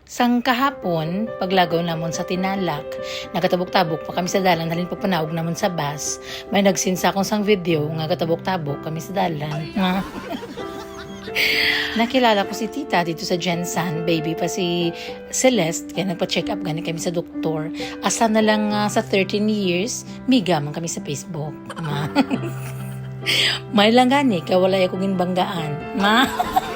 Sang kahapon, paglagaw namon sa Tinalak, nagatabok-tabok pa kami sa dalan halin pagpanawag namon sa bus. May nagsinsa akong sang video nga gatabok-tabok kami sa dalan. Nakilala ko si tita dito sa Jensan, baby pa si Celeste, kaya nagpa-check up gani kami sa doktor. Asa na lang sa 13 years, miga man kami sa Facebook. May lang gani, kaya wala akong ginbanggaan.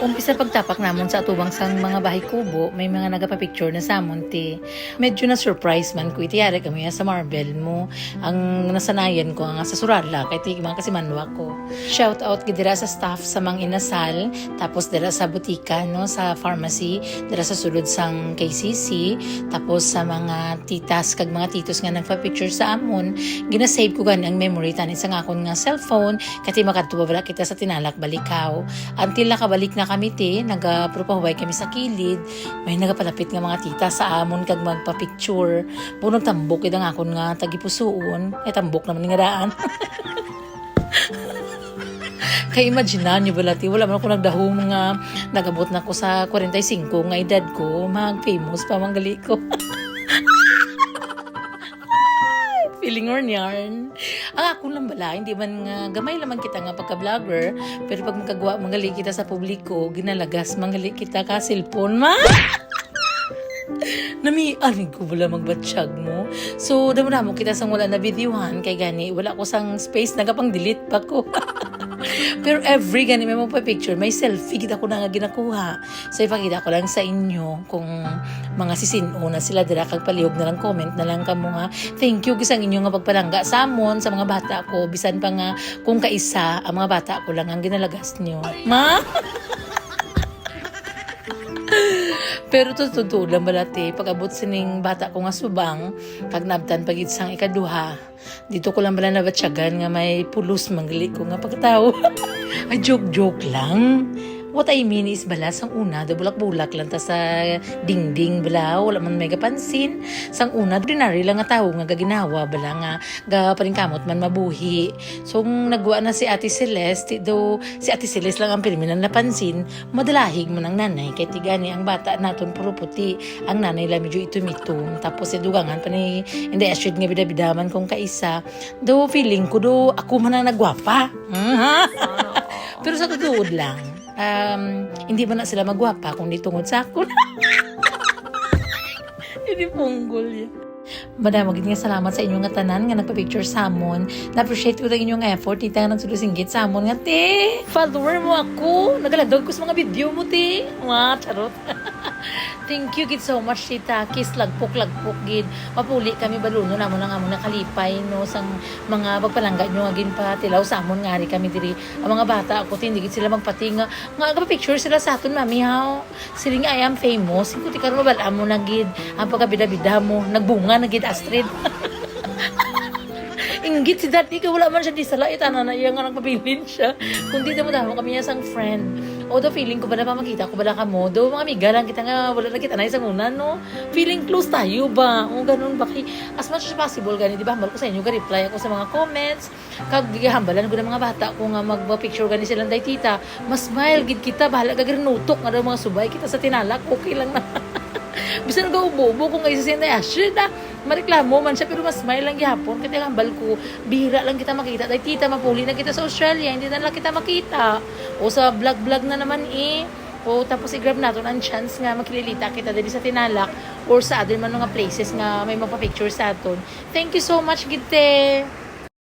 Umpisa pagtapak namon sa atubang sang mga bahay kubo, may mga nagapapicture na samon ti. Medyo na surprise man ko itiyari kami sa marble mo. Ang nasanayan ko nga sa surala, kay ti mga kasi manwa ko. Shout out gidira sa staff sa mga inasal, tapos dira sa butika, no, sa pharmacy, dira sa sulod sang KCC, tapos sa mga titas kag mga titos nga nagpa-picture sa amon, ginasave ko gani ang memory tani sa akon nga cellphone, kati makadtuwa wala kita sa Tinalak balikaw. Until nakabalik na kami ti, nagapropahuway kami sa kilid, may nagapalapit nga mga tita sa amon kag magpa-picture. Punong tambok idang akon nga tagipusuon, tambok naman nga daan. Kaya imaginan nyo ba lati, wala man ako nagdahong nga nagabot na ko sa 45 nga edad ko, mag-famous pa manggali ko. Feeling or yarn. Ang ako lang bala, hindi man nga gamay lamang kita nga pagka-vlogger, pero pag magkagawa, mangali kita sa publiko, ginalagas, mangali kita ka cellphone, Namianig ko wala magbatsyag mo. So, damo-damo kita sang wala na videohan, kay gani, wala ko sang space, nagapang delete pa ko. Pero every gani may magpa-picture, may selfie kita ko na nga ginakuha. So ipakita ko lang sa inyo kung mga sisino na sila dira kag palihog na lang comment na lang kamo nga. Thank you gisang inyo nga pagpalangga sa amon sa mga bata ko, bisan pa nga kung kaisa ang mga bata ko lang ang ginalagas nyo. Pero totoo lang balate, pag-abot sining bata ko nga subang, pag nabtan pagit sang ikaduha, dito ko lang bala nabatsyagan nga may pulos manggali ko nga pagkatao. Ay, joke lang. What I mean is bala, sang una, bulak-bulak lang ta sa dingding bala, wala man may kapansin. Sang una, ordinary lang nga tao nga gaginawa bala nga, gaparingkamot man mabuhi. So, nagwa na si Ate Celeste, do si Ate Celeste lang ang pirminan napansin, madalahig man ang nanay, kay tigani ang bata naton puro puti, ang nanay lang medyo itumitong, tapos dugangan pa ni, hindi asyod nga bidabidaman kong kaisa, do feeling ko do, ako man ang nagwapa. Pero sa tutuod lang, hindi ba na sila magwapa kung di tungod sa ako? Hindi punggol yan. Madam, magiging nga salamat sa inyong nga tanan nga nagpa-picture sa amon. Na-appreciate ko ang inyong effort. Tita nga nagsulisinggit sa amon nga, te. Follower mo ako. Nagaladog ko sa mga video mo, te. Charot. Thank you, gid so much, tita. Kiss, lagpok, gid. Mapuli kami baluno namon ang amon nakalipay, no, sang mga pagpalangga nyo nga gin pa tilaw sa amon nga ri kami diri. Ang mga bata ako, hindi gid sila magpatinga. Nga picture sila sa aton, mami, how? Sila nga, I am famous. Ikuti karon mabala mo na gid. Ang pagkabida-bida mo, nagbunga na gid, Astrid. Inggit si daddy ka, wala man siya di sala, itana na iya nga nagpabilin siya. Kung di mo kami niya sang friend. O do feeling ko bala pa makita ko bala ka mo, do mga amiga lang kita nga, wala na kita na isang una, no? Feeling close tayo ba? O ganun ba? As much as possible, gani, di ba? Hambal ko sa inyo, reply ako sa mga comments, kag hambalan ko ng mga bata ko nga magpa-picture gani silang day tita, mas smile, gid kita, bahala ka nutok nga daw mga subay kita sa Tinalak, okay lang na. Bisan ka ubo-ubo kung ngayon sa sinay, shit mareklamo man siya, pero mas smile lang gihapon, kasi hambal ko, bihira lang kita makita, day tita, mapuli na kita sa Australia, hindi na lang kita makita, o sa vlog na naman o tapos i-grab natin ang chance nga makililita kita dali sa Tinalak, or sa other man mga places nga may magpa-picture sa aton. Thank you so much, gite!